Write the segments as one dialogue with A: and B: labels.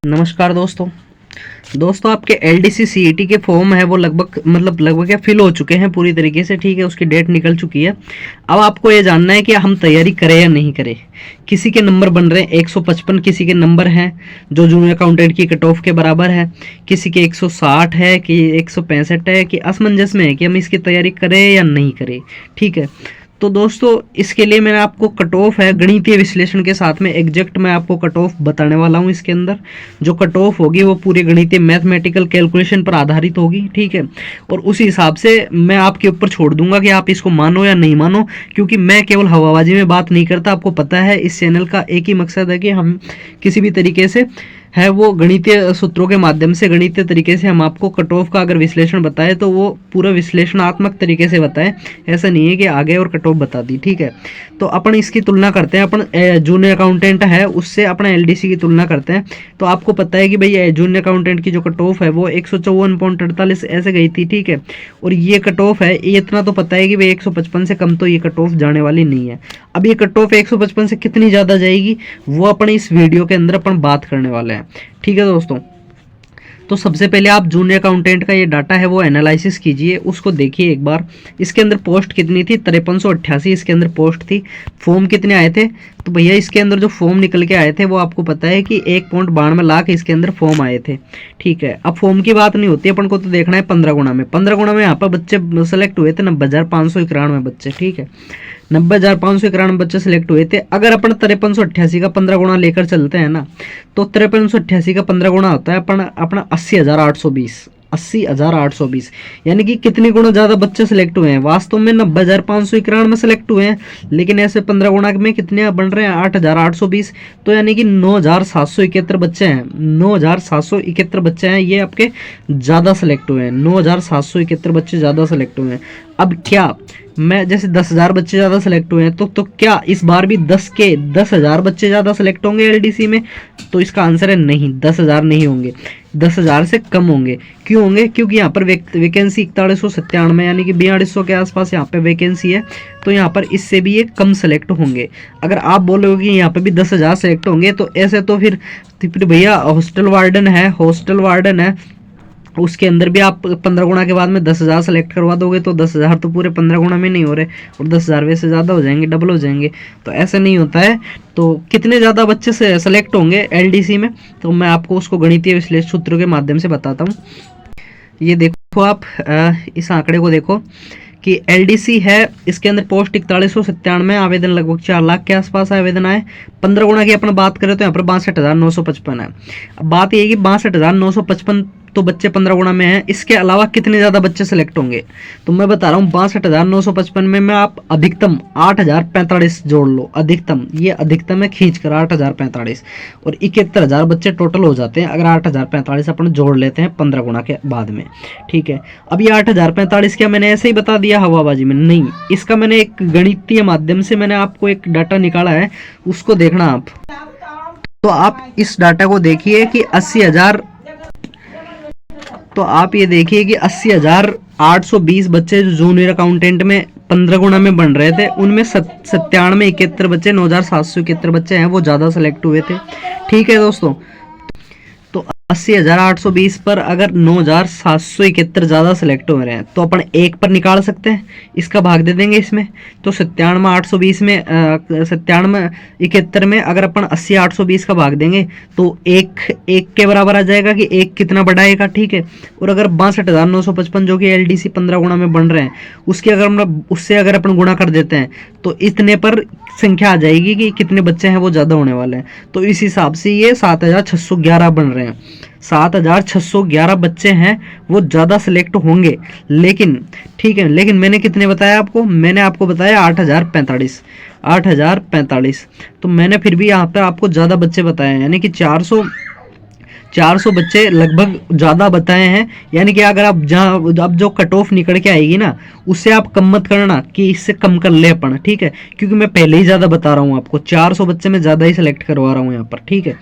A: नमस्कार दोस्तों आपके एलडीसी सीईटी के फॉर्म है वो लगभग क्या फिल हो चुके हैं पूरी तरीके से। ठीक है, उसकी डेट निकल चुकी है। अब आपको ये जानना है कि हम तैयारी करें या नहीं करें। किसी के नंबर बन रहे हैं 155, किसी के नंबर हैं जो जूनियर अकाउंटेंट की कट ऑफ के बराबर है, किसी के 160 है कि 165 है, कि असमंजस में है कि हम इसकी तैयारी करें या नहीं करें। ठीक है, तो दोस्तों इसके लिए मैंने आपको कट ऑफ है गणितीय विश्लेषण के साथ में एग्जैक्ट मैं आपको कट ऑफ बताने वाला हूँ। इसके अंदर जो कट ऑफ होगी वो पूरे गणितीय मैथमेटिकल कैलकुलेशन पर आधारित होगी। ठीक है, और उसी हिसाब से मैं आपके ऊपर छोड़ दूंगा कि आप इसको मानो या नहीं मानो, क्योंकि मैं केवल हवाबाजी में बात नहीं करता। आपको पता है इस चैनल का एक ही मकसद है कि हम किसी भी तरीके से है वो गणितीय सूत्रों के माध्यम से गणितीय तरीके से हम आपको कट ऑफ का अगर विश्लेषण बताए तो वो पूरा विश्लेषणात्मक तरीके से बताएं। ऐसा नहीं है कि आगे और कट ऑफ बता दी। ठीक है, तो अपन इसकी तुलना करते हैं, अपन जूनियर अकाउंटेंट है उससे अपना एलडीसी की तुलना करते हैं। तो आपको पता है कि भाई जूनियर अकाउंटेंट की जो कट ऑफ है वो 154.48 ऐसे गई थी। ठीक है, और ये कट ऑफ है, ये इतना तो पता है कि भाई 155 से कम तो ये कट ऑफ जाने वाली नहीं है। अब ये कट ऑफ 155 से कितनी ज़्यादा जाएगी वो अपन इस वीडियो के अंदर अपन बात करने वाले हैं। ठीक है दोस्तों, तो सबसे पहले आप जूनियर अकाउंटेंट का ये डाटा है वो एनालिसिस कीजिए, उसको देखिए एक बार। इसके अंदर पोस्ट कितनी थी? 5388 इसके अंदर पोस्ट थी। फॉर्म कितने आए थे? तो भैया इसके अंदर जो फॉर्म निकल के आए थे वो आपको पता है कि 1.92 लाख इसके अंदर फॉर्म आए थे। ठीक है, अब फॉर्म की बात नहीं होती, अपन को तो देखना है 15 गुना में। 15 गुना में यहाँ पर बच्चे सेलेक्ट हुए थे 90,591 बच्चे। ठीक है, 90,591 बच्चे सिलेक्ट हुए थे। अगर अपन 5388 का 15 गुना लेकर चलते हैं ना, तो 5388 का 15 गुना होता है अपना 80,820। 80,820 यानी कि कितने गुना ज़्यादा बच्चे सिलेक्ट हुए हैं? वास्तव में 90,591 में सिलेक्ट हुए हैं, लेकिन ऐसे 15 गुना में कितने बन रहे हैं? 8,820। तो यानी कि 9,771 बच्चे हैं। 9,771 बच्चे हैं ये आपके ज़्यादा सिलेक्ट हुए हैं। 9,771 बच्चे ज़्यादा सिलेक्ट हुए हैं। अब क्या मैं जैसे 10,000 बच्चे ज़्यादा सिलेक्ट हुए हैं तो क्या इस बार भी 10,000 बच्चे ज़्यादा सिलेक्ट होंगे एलडीसी में? तो इसका आंसर है नहीं, 10,000 नहीं होंगे, 10,000 से कम होंगे। क्यों होंगे? क्योंकि यहाँ पर वैकेंसी 4197 यानी कि 4200 के आसपास यहाँ पे वैकेंसी है, तो यहाँ पर इससे भी ये कम सेलेक्ट होंगे। अगर आप बोलोगे कि यहाँ पे भी 10,000 सेलेक्ट होंगे तो ऐसे तो फिर भैया हॉस्टल वार्डन है उसके अंदर भी आप 15 गुना के बाद में 10,000 सेलेक्ट करवा दोगे तो 10,000 तो पूरे 15 गुना में नहीं हो रहे, और 10,000 वैसे ज़्यादा हो जाएंगे, डबल हो जाएंगे। तो ऐसा नहीं होता है। तो कितने ज़्यादा बच्चे से सेलेक्ट होंगे एलडीसी में, तो मैं आपको उसको गणितीय विश्लेषण सूत्रों के माध्यम से बताता हूँ। ये देखो आप इस आंकड़े को देखो कि एलडीसी है, इसके अंदर पोस्ट 4197 आवेदन लगभग 4 लाख के आसपास आवेदन आए। 15 गुना की अपन बात करें तो यहाँ पर 62,955 है। अब बात ये है कि 62,955 तो बच्चे 15 गुना में हैं, इसके अलावा कितने ज़्यादा बच्चे सेलेक्ट होंगे? तो मैं बता रहा हूँ 62,955 में आप अधिकतम 8,045 जोड़ लो। अधिकतम, ये अधिकतम है खींच कर 8,045, और 71,000 बच्चे टोटल हो जाते हैं अगर 8,045 अपन जोड़ लेते हैं 15 गुना के बाद में। ठीक है, अब ये 8,045 क्या मैंने ऐसे ही बता दिया हवाबाजी में? नहीं, इसका मैंने एक गणितीय माध्यम से मैंने आपको एक डाटा निकाला है, उसको देखना आप। तो आप इस डाटा को देखिए कि 80,000, तो आप ये देखिए कि 80,820 बच्चे जो जूनियर अकाउंटेंट में 15 गुना में बन रहे थे, उनमें 91 बच्चे 9,771 बच्चे हैं वो ज़्यादा सेलेक्ट हुए थे। ठीक है दोस्तों, तो 80,820 पर अगर 9,771 ज़्यादा सेलेक्ट हो रहे हैं तो अपन 1 पर निकाल सकते हैं, इसका भाग दे देंगे इसमें। तो 97,820 में 97,71 में अगर अपन 80,820 का भाग देंगे तो 1 के बराबर आ जाएगा कि 1 कितना बढ़ाएगा। ठीक है, और अगर 62,955 जो कि एलडीसी 15 गुना में बन रहे हैं उससे अगर अपन गुणा कर देते हैं तो इतने पर संख्या आ जाएगी कि कितने बच्चे हैं वो ज़्यादा होने वाले हैं। तो इस हिसाब से ये 7,611 बन रहे हैं। 7,611 बच्चे हैं वो ज़्यादा सिलेक्ट होंगे। लेकिन ठीक है, लेकिन मैंने कितने बताया आपको? मैंने आपको बताया 8,045। 8,045, तो मैंने फिर भी यहाँ पर आपको ज़्यादा बच्चे बताए, यानी कि 400 बच्चे लगभग ज़्यादा बताए हैं। यानी कि अगर आप अब जो कट ऑफ निकल के आएगी ना, उससे आप कम मत करना कि इससे कम कर ले अपन। ठीक है, क्योंकि मैं पहले ही ज़्यादा बता रहा हूँ आपको, 400 बच्चे में ज़्यादा ही सिलेक्ट करवा रहा हूँ यहाँ पर। ठीक है,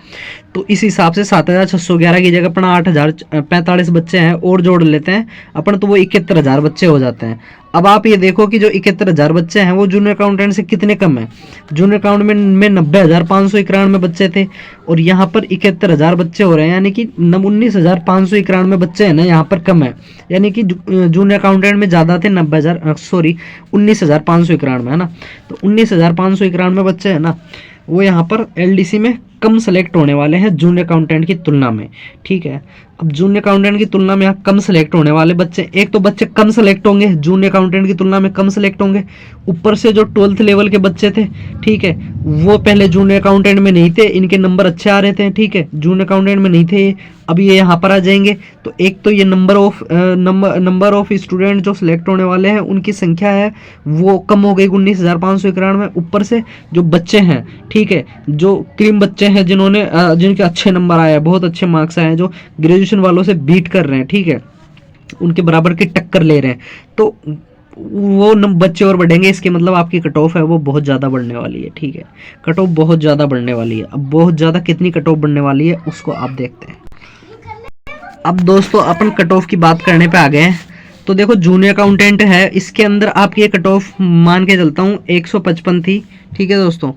A: तो इस हिसाब से 7,611 की जगह अपना 8,045 बच्चे हैं और जोड़ लेते हैं अपन, तो वो 71,000 बच्चे हो जाते हैं। अब आप ये देखो कि जो 71,000 बच्चे हैं वो जूनियर अकाउंटेंट से कितने कम है। जूनियर अकाउंटेंट में 90,591 बच्चे थे और यहाँ पर 71,000 बच्चे हो रहे हैं, यानी कि 19,591 बच्चे हैं ना यहाँ पर कम है। यानी कि जूनियर अकाउंटेंट में ज़्यादा थे 19,591 है ना। तो 19,591 बच्चे हैं ना, वो यहाँ पर एलडीसी में कम सेलेक्ट होने वाले हैं जूनियर अकाउंटेंट की तुलना में। ठीक है, अब जूनियर अकाउंटेंट की तुलना में यहाँ कम सेलेक्ट होने वाले बच्चे, एक तो बच्चे कम सेलेक्ट होंगे, जूनियर अकाउंटेंट की तुलना में कम सेलेक्ट होंगे, ऊपर से जो 12th लेवल के बच्चे थे, ठीक है, वो पहले जूनियर अकाउंटेंट में नहीं थे, इनके नंबर अच्छे आ रहे थे, ठीक है, जूनियर अकाउंटेंट में नहीं थे, अब ये यहाँ पर आ जाएंगे। तो एक तो ये नंबर ऑफ स्टूडेंट जो सिलेक्ट होने वाले हैं उनकी संख्या है वो कम हो गई 19,591। ऊपर से जो बच्चे हैं, ठीक है, जो क्रीम बच्चे हैं जिनके अच्छे नंबर आए हैं, बहुत अच्छे मार्क्स आए हैं, जो ग्रेजुएशन वालों से बीट कर रहे हैं, ठीक है, उनके बराबर की टक्कर ले रहे हैं, तो वो बच्चे और बढ़ेंगे। इसके मतलब आपकी कट ऑफ है वो बहुत ज़्यादा बढ़ने वाली है। ठीक है, कट ऑफ बहुत ज़्यादा बढ़ने वाली है। अब बहुत ज़्यादा कितनी कट ऑफ बढ़ने वाली है उसको आप देखते हैं। अब दोस्तों अपन कट ऑफ की बात करने पे आ गए हैं। तो देखो जूनियर अकाउंटेंट है, इसके अंदर आपकी ये कट ऑफ मान के चलता हूँ 155 थी। ठीक है दोस्तों,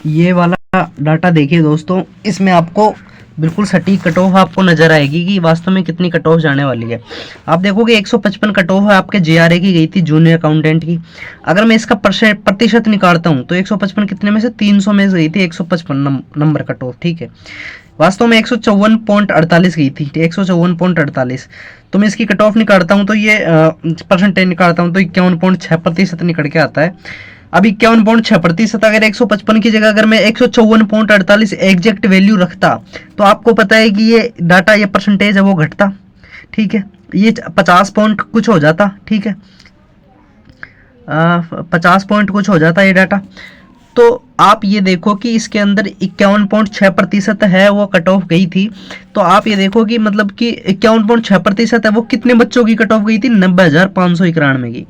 A: ये वाला डाटा देखिए दोस्तों, इसमें आपको बिल्कुल सटीक कट ऑफ आपको नजर आएगी कि वास्तव में कितनी कट ऑफ जाने वाली है। आप देखोगे 155 कट ऑफ है आपके जेआरए की गई थी जूनियर अकाउंटेंट की। अगर मैं इसका प्रतिशत निकालता हूँ तो 155 कितने में से 300 में से गई थी 155 नंबर कट ऑफ। ठीक है, वास्तव में 154.48 गई थी, 154.48। तो मैं इसकी कट ऑफ निकालता हूँ तो ये परसेंटेज निकालता हूँ तो 51.6% निकल के आता है। अब 51.6%, अगर 155 की जगह अगर मैं 154.48 एग्जैक्ट वैल्यू रखता तो आपको पता है कि ये डाटा, ये परसेंटेज है वो घटता। ठीक है, ये 50 पॉइंट कुछ हो जाता। ठीक है, 50 पॉइंट कुछ हो जाता ये डाटा। तो आप ये देखो कि इसके अंदर 51.6% है वो कट ऑफ गई थी। तो आप ये देखो कि मतलब कि 51.6% है वो कितने बच्चों की कट ऑफ गई थी, 90,591 की।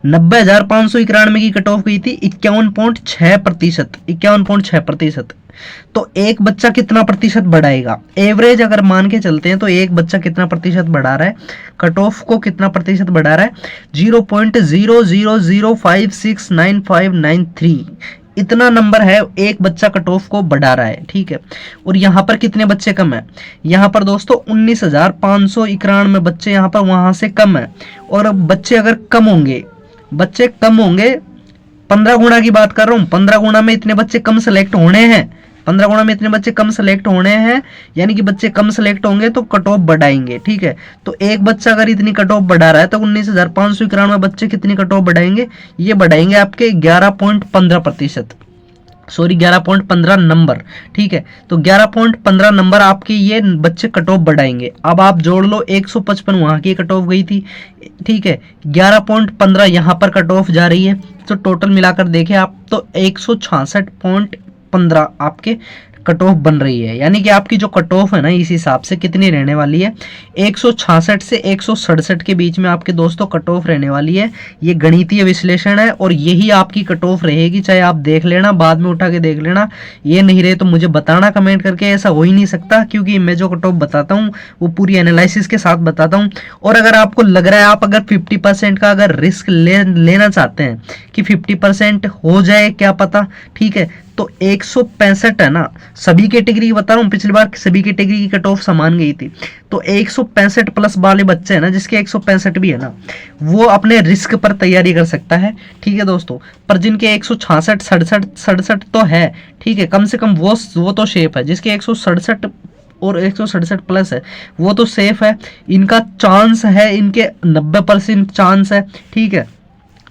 A: 90,591 की कट ऑफ गई थी 51.6%, 51.6%। तो एक बच्चा कितना प्रतिशत बढ़ाएगा, एवरेज अगर मान के चलते हैं तो एक बच्चा कितना प्रतिशत बढ़ा रहा है, कट ऑफ को कितना प्रतिशत बढ़ा रहा है, 0.0005695993 इतना नंबर है एक बच्चा कट ऑफ को बढ़ा रहा है। ठीक है, और यहाँ पर कितने बच्चे कम है, यहाँ पर दोस्तों 19,591 बच्चे यहाँ पर वहां से कम है। और बच्चे अगर कम होंगे, 15 गुना की बात कर रहा हूँ, 15 गुना में इतने बच्चे कम सेलेक्ट होने हैं, 15 गुना में इतने बच्चे कम सेलेक्ट होने हैं, यानी कि बच्चे कम सेलेक्ट होंगे तो कट ऑफ बढ़ाएंगे। ठीक है, तो एक बच्चा अगर इतनी कट ऑफ बढ़ा रहा है तो 19,591 बच्चे कितनी कट ऑफ बढ़ाएंगे, ये बढ़ाएंगे आपके 11.15%, सॉरी 11.15 नंबर। ठीक है, तो 11.15 नंबर आपके ये बच्चे कट ऑफ बढ़ाएंगे। अब आप जोड़ लो 155 वहां की कट ऑफ गई थी, ठीक है, 11.15 यहाँ पर कट ऑफ जा रही है, तो टोटल मिलाकर देखें आप तो 166.15 आपके कट ऑफ बन रही है। यानी कि आपकी जो कट ऑफ है ना इस हिसाब से कितनी रहने वाली है, 166 से 167 के बीच में आपके दोस्तों कट ऑफ रहने वाली है। ये गणितीय विश्लेषण है और यही आपकी कट ऑफ रहेगी, चाहे आप देख लेना, बाद में उठा के देख लेना। ये नहीं रहे तो मुझे बताना कमेंट करके, ऐसा हो ही नहीं सकता क्योंकि मैं जो कट ऑफ बताता हूँ वो पूरी एनालिसिस के साथ बताता हूँ। और अगर आपको लग रहा है आप अगर 50% का अगर रिस्क लेना चाहते हैं कि 50% हो जाए क्या पता, ठीक है, तो 165 है ना, सभी कैटेगरी बता रहा हूँ, पिछली बार सभी कैटेगरी की कट ऑफ समान गई थी, तो 165 प्लस वाले बच्चे हैं ना जिसके 165 भी है ना, वो अपने रिस्क पर तैयारी कर सकता है। ठीक है दोस्तों, पर जिनके 166 67 तो है, ठीक है, कम से कम वो तो शेप है, जिसके 167 और 167 प्लस है वो तो सेफ है। इनका चांस है, इनके 90% चांस है, ठीक है,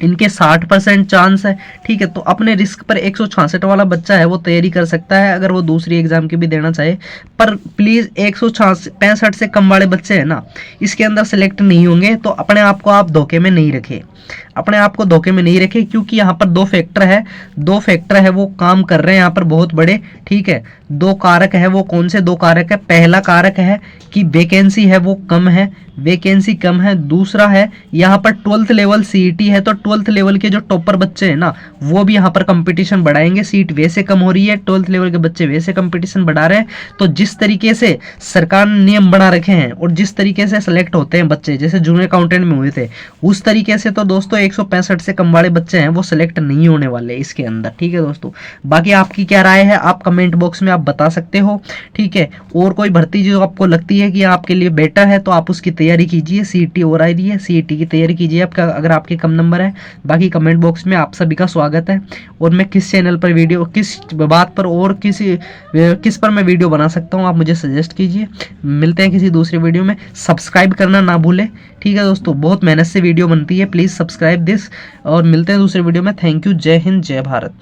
A: इनके 60% चांस है। ठीक है, तो अपने रिस्क पर 166 वाला बच्चा है वो तैयारी कर सकता है अगर वो दूसरी एग्जाम की भी देना चाहे। पर प्लीज 165 से कम वाले बच्चे हैं ना इसके अंदर सेलेक्ट नहीं होंगे, तो अपने आप को आप धोखे में नहीं रखें, अपने आप को धोखे में नहीं रखें, क्योंकि यहाँ पर दो फैक्टर है वो काम कर रहे हैं यहाँ पर बहुत बड़े। ठीक है, दो कारक है, वो कौन से दो कारक है, पहला कारक है कि वैकेंसी है वो कम है, वैकेंसी कम है। दूसरा है यहाँ पर 12th लेवल सीईटी है, तो 12th लेवल के जो टॉपर बच्चे हैं ना वो भी यहाँ पर कंपटीशन बढ़ाएंगे, सीट वैसे कम हो रही है, 12th लेवल के बच्चे वैसे कंपटीशन बढ़ा रहे हैं। तो जिस तरीके से सरकार ने नियम बना रखे हैं और जिस तरीके से सेलेक्ट होते हैं बच्चे, जैसे जूनियर अकाउंटेंट में हुए थे, उस तरीके से तो दोस्तों 165 से कम वाले बच्चे हैं वो सिलेक्ट नहीं होने वाले इसके अंदर, ठीक है दोस्तों। बाकी आपकी क्या राय है आप कमेंट बॉक्स में आप बता सकते हो, ठीक है। और कोई भर्ती जो आपको लगती है कि आपके लिए बेटर है तो आप उसकी तैयारी कीजिए। सीईटी और आ रही है, सीईटी की तैयारी कीजिए आपका अगर आपके कम नंबर है। बाकी कमेंट बॉक्स में आप सभी का स्वागत है। और मैं किस चैनल पर वीडियो, किस बात पर और किस पर मैं वीडियो बना सकता हूँ आप मुझे सजेस्ट कीजिए। मिलते हैं किसी दूसरे वीडियो में, सब्सक्राइब करना ना भूलें, ठीक है दोस्तों। बहुत मेहनत से वीडियो बनती है, प्लीज़ सब्सक्राइब दिस। और मिलते हैं दूसरे वीडियो में। थैंक यू, जय हिंद, जय भारत।